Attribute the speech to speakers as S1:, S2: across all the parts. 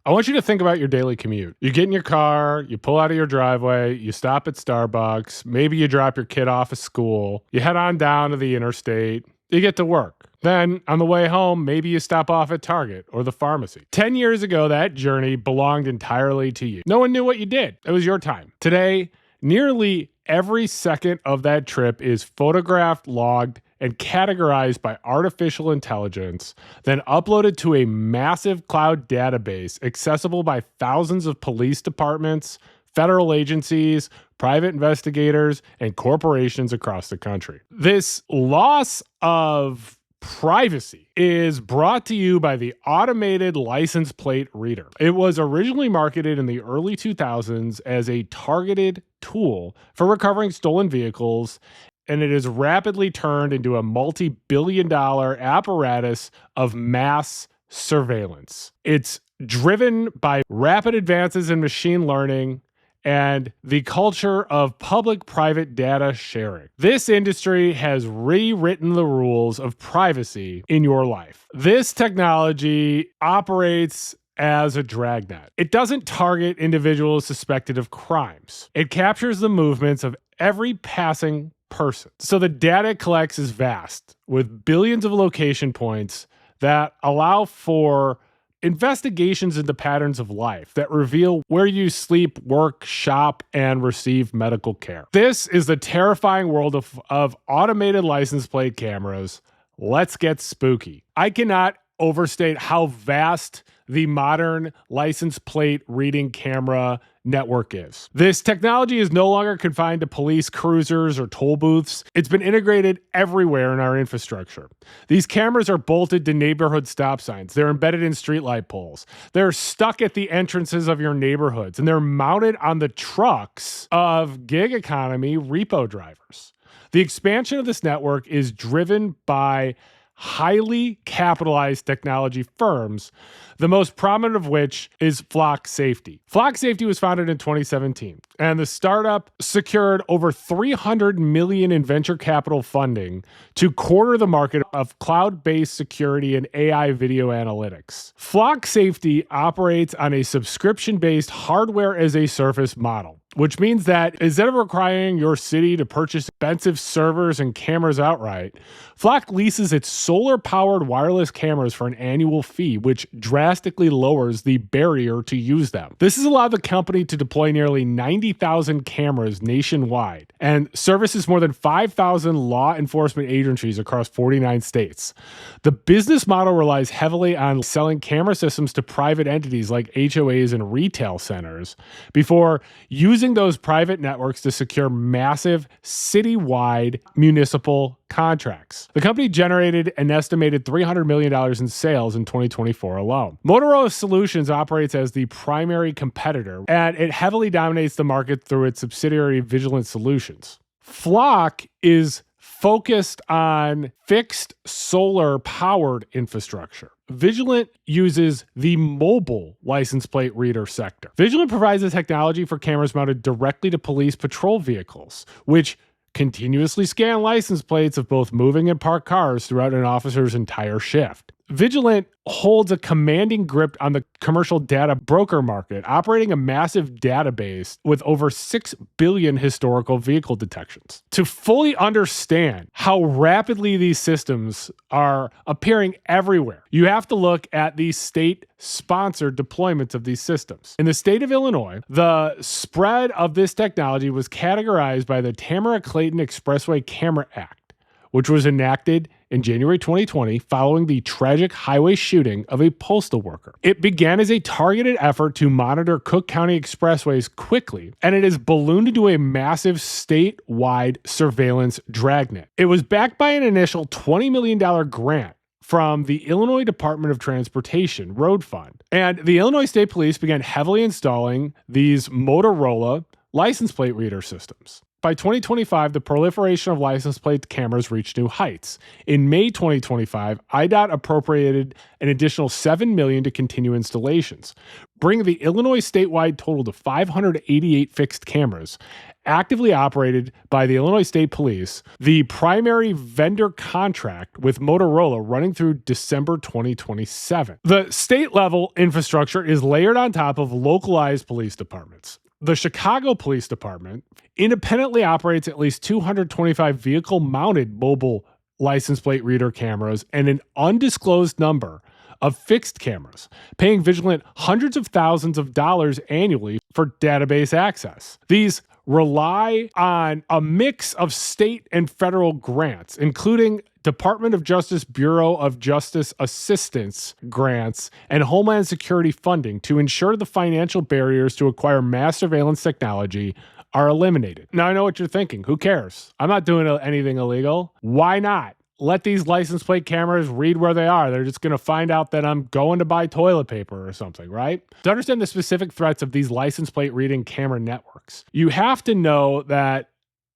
S1: I want you to think about your daily commute. You get in your car, you pull out of your driveway, you stop at Starbucks, maybe you drop your kid off at school, you head on down to the interstate, you get to work. Then, on the way home, maybe you stop off at Target or the pharmacy. 10 years ago, that journey belonged entirely to you. No one knew what you did. It was your time. Today, nearly every second of that trip is photographed, logged, and categorized by artificial intelligence, then uploaded to a massive cloud database accessible by thousands of police departments, federal agencies, private investigators, and corporations across the country. This loss of privacy is brought to you by the automated license plate reader. It was originally marketed in the early 2000s as a targeted tool for recovering stolen vehicles, and it has rapidly turned into a multi-billion-dollar apparatus of mass surveillance. It's driven by rapid advances in machine learning and the culture of public-private data sharing. This industry has rewritten the rules of privacy in your life. This technology operates as a dragnet. It doesn't target individuals suspected of crimes. It captures the movements of every passing person. So the data it collects is vast, with billions of location points that allow for investigations into patterns of life that reveal where you sleep, work, shop, and receive medical care. This is the terrifying world of automated license plate cameras. Let's get spooky. I cannot overstate how vast the modern license plate reading camera network is. This technology is no longer confined to police cruisers or toll booths. It's been integrated everywhere in our infrastructure. These cameras are bolted to neighborhood stop signs. They're embedded in streetlight poles. They're stuck at the entrances of your neighborhoods, and they're mounted on the trucks of gig economy repo drivers. The expansion of this network is driven by highly capitalized technology firms, the most prominent of which is Flock Safety. Flock Safety was founded in 2017, and the startup secured over $300 million in venture capital funding to corner the market of cloud-based security and AI video analytics. Flock Safety operates on a subscription-based hardware-as-a-service model, which means that instead of requiring your city to purchase expensive servers and cameras outright, Flock leases its solar-powered wireless cameras for an annual fee, which drastically lowers the barrier to use them. This has allowed the company to deploy nearly 90,000 cameras nationwide and services more than 5,000 law enforcement agencies across 49 states. The business model relies heavily on selling camera systems to private entities like HOAs and retail centers before using those private networks to secure massive citywide municipal contracts. The company generated an estimated $300 million in sales in 2024 alone. Motorola Solutions operates as the primary competitor, and it heavily dominates the market through its subsidiary Vigilant Solutions. Flock is focused on fixed solar-powered infrastructure. Vigilant uses the mobile license plate reader sector. Vigilant provides the technology for cameras mounted directly to police patrol vehicles, which continuously scan license plates of both moving and parked cars throughout an officer's entire shift. Vigilant holds a commanding grip on the commercial data broker market, operating a massive database with over 6 billion historical vehicle detections. To fully understand how rapidly these systems are appearing everywhere, you have to look at the state-sponsored deployments of these systems. In the state of Illinois, the spread of this technology was categorized by the Tamara-Clayton Expressway Camera Act, which was enacted in January 2020 following the tragic highway shooting of a postal worker. It began as a targeted effort to monitor Cook County expressways quickly, and it has ballooned into a massive statewide surveillance dragnet. It was backed by an initial $20 million grant from the Illinois Department of Transportation Road Fund, and the Illinois State Police began heavily installing these Motorola license plate reader systems. By 2025, the proliferation of license plate cameras reached new heights. In May 2025, IDOT appropriated an additional $7 million to continue installations. bringing the Illinois statewide total to 588 fixed cameras actively operated by the Illinois State Police, the primary vendor contract with Motorola running through December 2027. The state-level infrastructure is layered on top of localized police departments. The Chicago Police Department independently operates at least 225 vehicle-mounted mobile license plate reader cameras and an undisclosed number of fixed cameras, paying Vigilant hundreds of thousands of dollars annually for database access. These rely on a mix of state and federal grants, including Department of Justice Bureau of Justice Assistance grants and Homeland Security funding to ensure the financial barriers to acquire mass surveillance technology are eliminated. Now, I know what you're thinking. Who cares? I'm not doing anything illegal. Why not? Let these license plate cameras read where they are. They're just going to find out that I'm going to buy toilet paper or something, right? To understand the specific threats of these license plate reading camera networks, you have to know that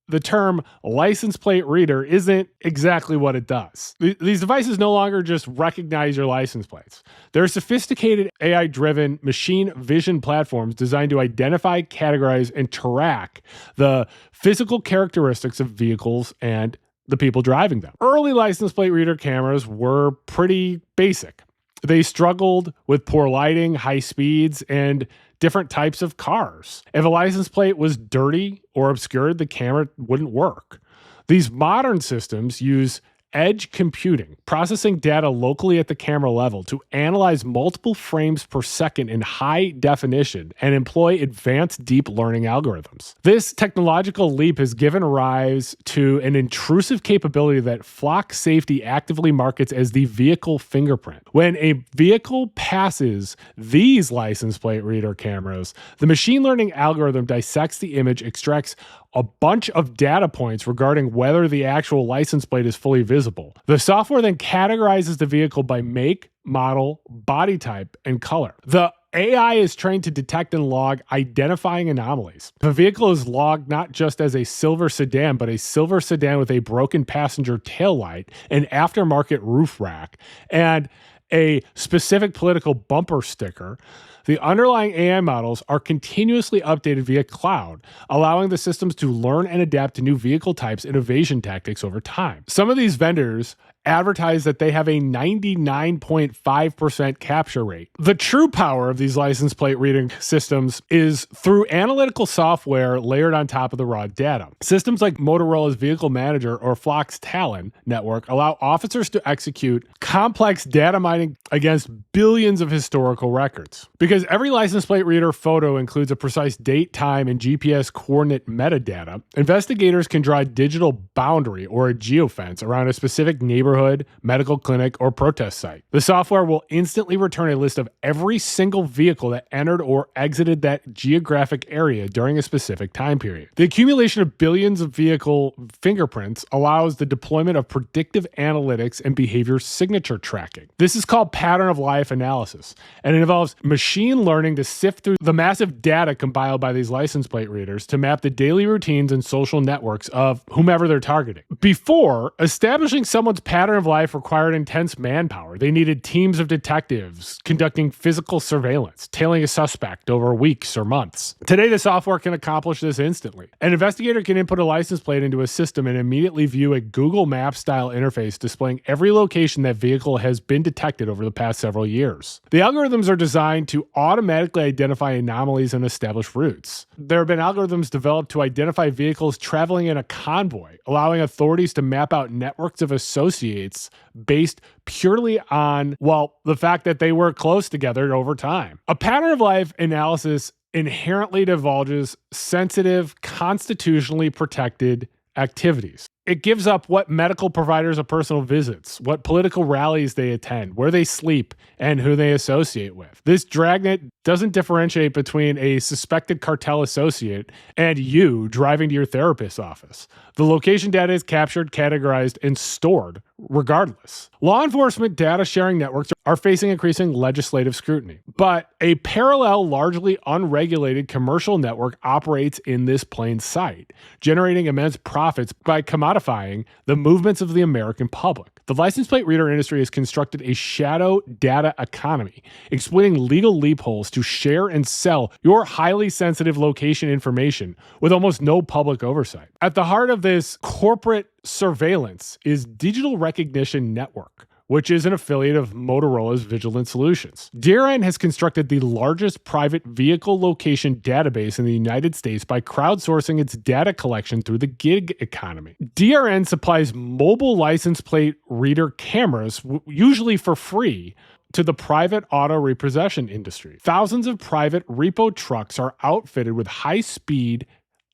S1: the term license plate reader isn't exactly what it does. These devices no longer just recognize your license plates. They're sophisticated AI-driven machine vision platforms designed to identify, categorize, and track the physical characteristics of vehicles and the people driving them. Early license plate reader cameras were pretty basic. They struggled with poor lighting, high speeds, and different types of cars. If a license plate was dirty or obscured, the camera wouldn't work. These modern systems use edge computing, processing data locally at the camera level to analyze multiple frames per second in high definition and employ advanced deep learning algorithms. This technological leap has given rise to an intrusive capability that Flock Safety actively markets as the vehicle fingerprint. When a vehicle passes these license plate reader cameras, the machine learning algorithm dissects the image, extracts a bunch of data points regarding whether the actual license plate is fully visible. The software then categorizes the vehicle by make, model, body type, and color. The AI is trained to detect and log identifying anomalies. The vehicle is logged not just as a silver sedan, but a silver sedan with a broken passenger taillight, an aftermarket roof rack, and a specific political bumper sticker. The underlying AI models are continuously updated via cloud, allowing the systems to learn and adapt to new vehicle types and evasion tactics over time. Some of these vendors advertise that they have a 99.5% capture rate. The true power of these license plate reading systems is through analytical software layered on top of the raw data. Systems like Motorola's Vehicle Manager or Flock's Talon network allow officers to execute complex data mining against billions of historical records. Because every license plate reader photo includes a precise date, time, and GPS coordinate metadata, investigators can draw a digital boundary or a geofence around a specific neighborhood, medical clinic, or protest site. The software will instantly return a list of every single vehicle that entered or exited that geographic area during a specific time period. The accumulation of billions of vehicle fingerprints allows the deployment of predictive analytics and behavior signature tracking. This is called pattern of life analysis, and it involves machine learning to sift through the massive data compiled by these license plate readers to map the daily routines and social networks of whomever they're targeting. Before, establishing someone's pattern of life required intense manpower. They needed teams of detectives conducting physical surveillance, tailing a suspect over weeks or months. Today, the software can accomplish this instantly. An investigator can input a license plate into a system and immediately view a Google Maps style interface displaying every location that vehicle has been detected over the past several years. The algorithms are designed to automatically identify anomalies and establish routes. There have been algorithms developed to identify vehicles traveling in a convoy, allowing authorities to map out networks of associates based purely on, well, the fact that they were close together over time. A pattern of life analysis inherently divulges sensitive, constitutionally protected activities. It gives up what medical providers a person visits, what political rallies they attend, where they sleep, and who they associate with. This dragnet doesn't differentiate between a suspected cartel associate and you driving to your therapist's office. The location data is captured, categorized, and stored regardless. Law enforcement data sharing networks are facing increasing legislative scrutiny, but a parallel, largely unregulated commercial network operates in this plain sight, generating immense profits by commodifying the movements of the American public. The license plate reader industry has constructed a shadow data economy, exploiting legal loopholes to share and sell your highly sensitive location information with almost no public oversight. At the heart of this corporate surveillance is Digital Recognition Network, which is an affiliate of Motorola's Vigilant solutions. DRN has constructed the largest private vehicle location database in the United States by crowdsourcing its data collection through the gig economy. DRN supplies mobile license plate reader cameras, usually for free, to the private auto repossession industry. Thousands of private repo trucks are outfitted with high-speed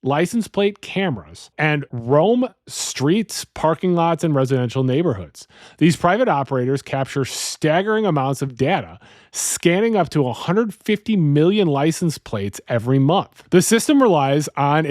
S1: license plate cameras and roam streets, parking lots, and residential neighborhoods. These private operators capture staggering amounts of data, scanning up to 150 million license plates every month. The system relies on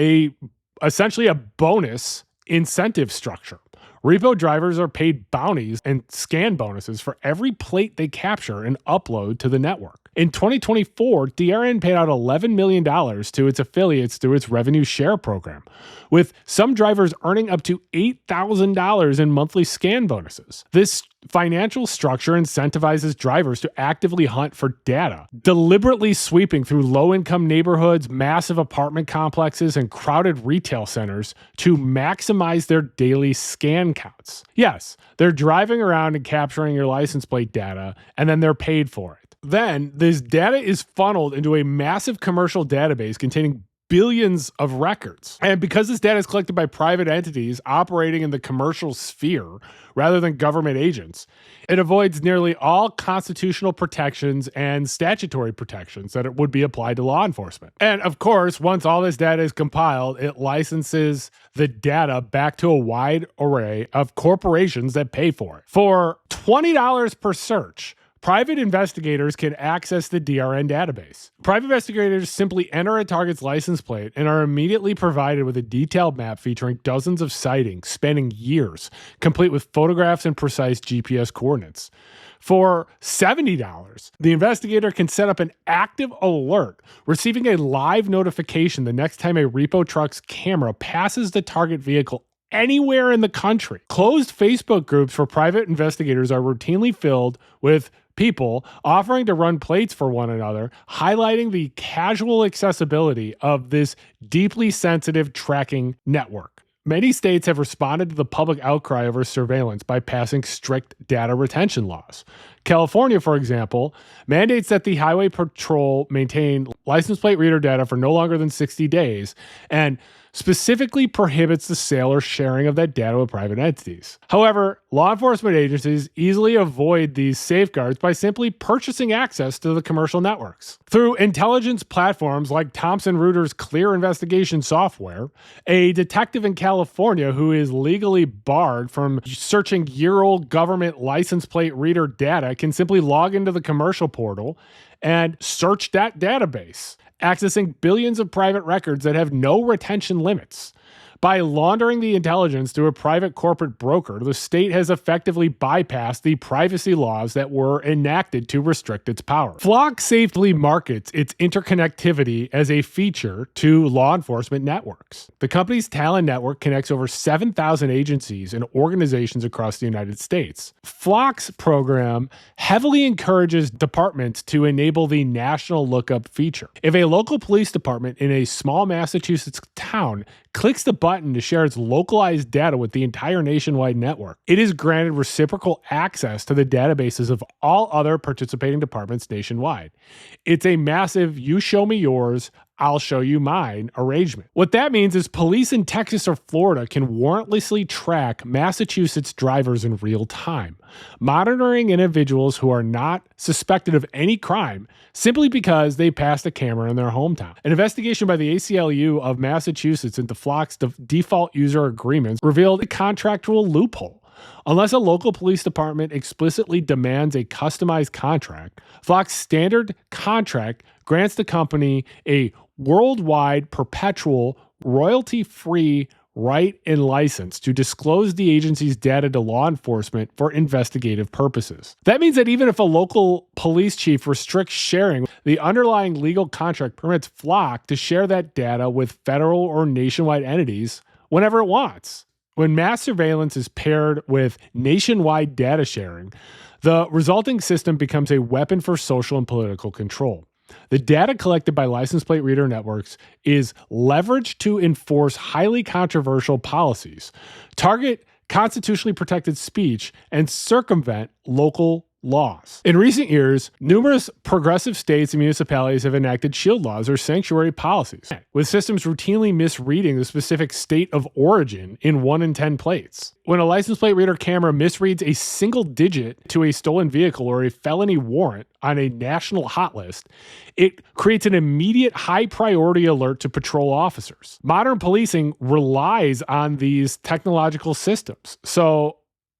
S1: essentially a bonus incentive structure. Repo drivers are paid bounties and scan bonuses for every plate they capture and upload to the network. In 2024, DRN paid out $11 million to its affiliates through its revenue share program, with some drivers earning up to $8,000 in monthly scan bonuses. This financial structure incentivizes drivers to actively hunt for data, deliberately sweeping through low-income neighborhoods, massive apartment complexes, and crowded retail centers to maximize their daily scan counts. Yes, they're driving around and capturing your license plate data, and then they're paid for it. Then, this data is funneled into a massive commercial database containing billions of records. And because this data is collected by private entities operating in the commercial sphere rather than government agents, it avoids nearly all constitutional protections and statutory protections that it would be applied to law enforcement. And of course, once all this data is compiled, it licenses the data back to a wide array of corporations that pay for it. For $20 per search, private investigators can access the DRN database. Private investigators simply enter a target's license plate and are immediately provided with a detailed map featuring dozens of sightings spanning years, complete with photographs and precise GPS coordinates. For $70, the investigator can set up an active alert, receiving a live notification the next time a repo truck's camera passes the target vehicle anywhere in the country. Closed Facebook groups for private investigators are routinely filled with people offering to run plates for one another, highlighting the casual accessibility of this deeply sensitive tracking network. Many states have responded to the public outcry over surveillance by passing strict data retention laws. California, for example, mandates that the Highway Patrol maintain license plate reader data for no longer than 60 days and specifically prohibits the sale or sharing of that data with private entities. However, law enforcement agencies easily avoid these safeguards by simply purchasing access to the commercial networks. Through intelligence platforms like Thomson Reuter's Clear Investigation software, a detective in California who is legally barred from searching year-old government license plate reader data can simply log into the commercial portal and search that database, accessing billions of private records that have no retention limits. By laundering the intelligence through a private corporate broker, the state has effectively bypassed the privacy laws that were enacted to restrict its power. Flock safely markets its interconnectivity as a feature to law enforcement networks. The company's Talon Network connects over 7,000 agencies and organizations across the United States. Flock's program heavily encourages departments to enable the national lookup feature. If a local police department in a small Massachusetts town clicks the button to share its localized data with the entire nationwide network, it is granted reciprocal access to the databases of all other participating departments nationwide. It's a massive you show me yours, I'll show you mine arrangement. What that means is police in Texas or Florida can warrantlessly track Massachusetts drivers in real time, monitoring individuals who are not suspected of any crime simply because they passed a camera in their hometown. An investigation by the ACLU of Massachusetts into Flock's default user agreements revealed a contractual loophole. Unless a local police department explicitly demands a customized contract, Flock's standard contract grants the company a worldwide, perpetual, royalty-free right and license to disclose the agency's data to law enforcement for investigative purposes. That means that even if a local police chief restricts sharing, the underlying legal contract permits Flock to share that data with federal or nationwide entities whenever it wants. When mass surveillance is paired with nationwide data sharing, the resulting system becomes a weapon for social and political control. The data collected by license plate reader networks is leveraged to enforce highly controversial policies, target constitutionally protected speech, and circumvent local laws. In recent years, numerous progressive states and municipalities have enacted shield laws or sanctuary policies, with systems routinely misreading the specific state of origin in 1 in 10 plates. When a license plate reader camera misreads a single digit to a stolen vehicle or a felony warrant on a national hot list, it creates an immediate high priority alert to patrol officers. Modern policing relies on these technological systems, so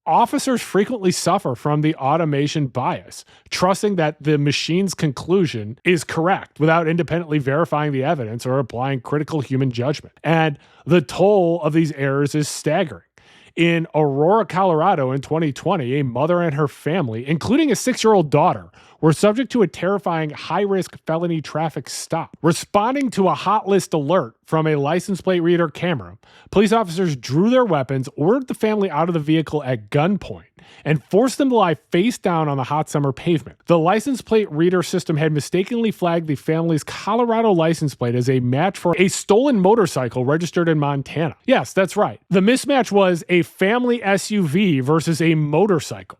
S1: officers frequently suffer from the automation bias, trusting that the machine's conclusion is correct without independently verifying the evidence or applying critical human judgment. And the toll of these errors is staggering. In Aurora, Colorado in 2020, a mother and her family, including a 6-year-old daughter, were subject to a terrifying high-risk felony traffic stop. Responding to a hot list alert from a license plate reader camera, police officers drew their weapons, ordered the family out of the vehicle at gunpoint, and forced them to lie face down on the hot summer pavement. The license plate reader system had mistakenly flagged the family's Colorado license plate as a match for a stolen motorcycle registered in Montana. Yes, that's right. The mismatch was a family SUV versus a motorcycle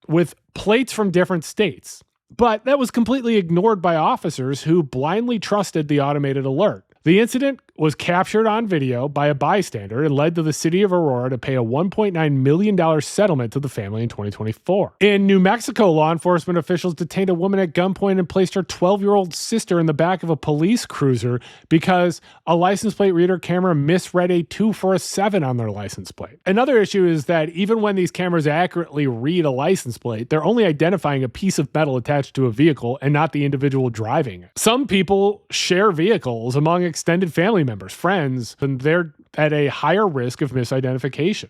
S1: with plates from different states. But that was completely ignored by officers who blindly trusted the automated alert. The incident was captured on video by a bystander and led to the city of Aurora to pay a $1.9 million settlement to the family in 2024. In New Mexico, law enforcement officials detained a woman at gunpoint and placed her 12-year-old sister in the back of a police cruiser because a license plate reader camera misread a 2 for a 7 on their license plate. Another issue is that even when these cameras accurately read a license plate, they're only identifying a piece of metal attached to a vehicle and not the individual driving it. Some people share vehicles among extended family members, friends, and they're at a higher risk of misidentification.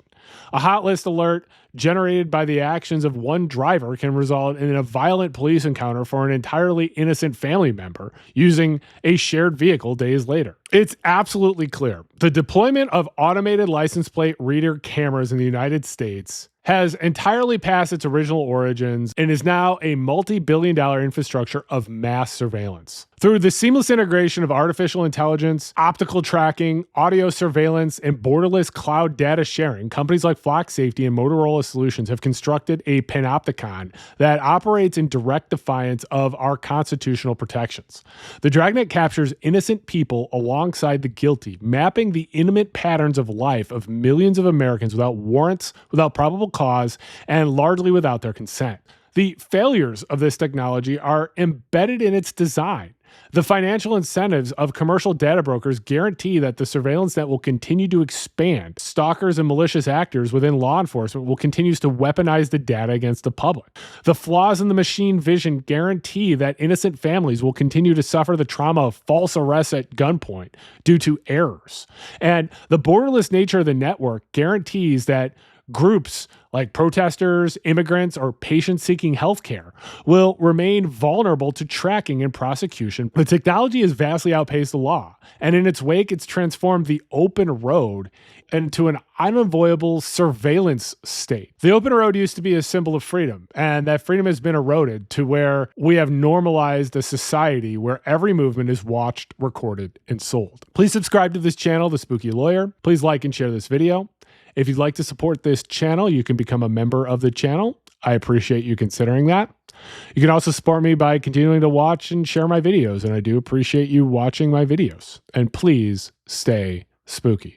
S1: A hot list alert generated by the actions of one driver can result in a violent police encounter for an entirely innocent family member using a shared vehicle days later. It's absolutely clear. The deployment of automated license plate reader cameras in the United States has entirely passed its original origins and is now a multi-billion-dollar infrastructure of mass surveillance. Through the seamless integration of artificial intelligence, optical tracking, audio surveillance, and borderless cloud data sharing, companies like Flock Safety and Motorola Solutions have constructed a panopticon that operates in direct defiance of our constitutional protections. The dragnet captures innocent people alongside the guilty, mapping the intimate patterns of life of millions of Americans without warrants, without probable cause, and largely without their consent. The failures of this technology are embedded in its design. The financial incentives of commercial data brokers guarantee that the surveillance net will continue to expand. Stalkers and malicious actors within law enforcement will continue to weaponize the data against the public. The flaws in the machine vision guarantee that innocent families will continue to suffer the trauma of false arrests at gunpoint due to errors. And the borderless nature of the network guarantees that groups like protesters, immigrants, or patients seeking healthcare will remain vulnerable to tracking and prosecution. The technology has vastly outpaced the law, and in its wake, it's transformed the open road into an unavoidable surveillance state. The open road used to be a symbol of freedom, and that freedom has been eroded to where we have normalized a society where every movement is watched, recorded, and sold. Please subscribe to this channel, The Spooky Lawyer. Please like and share this video. If you'd like to support this channel, you can become a member of the channel. I appreciate you considering that. You can also support me by continuing to watch and share my videos, and I do appreciate you watching my videos. And please stay spooky.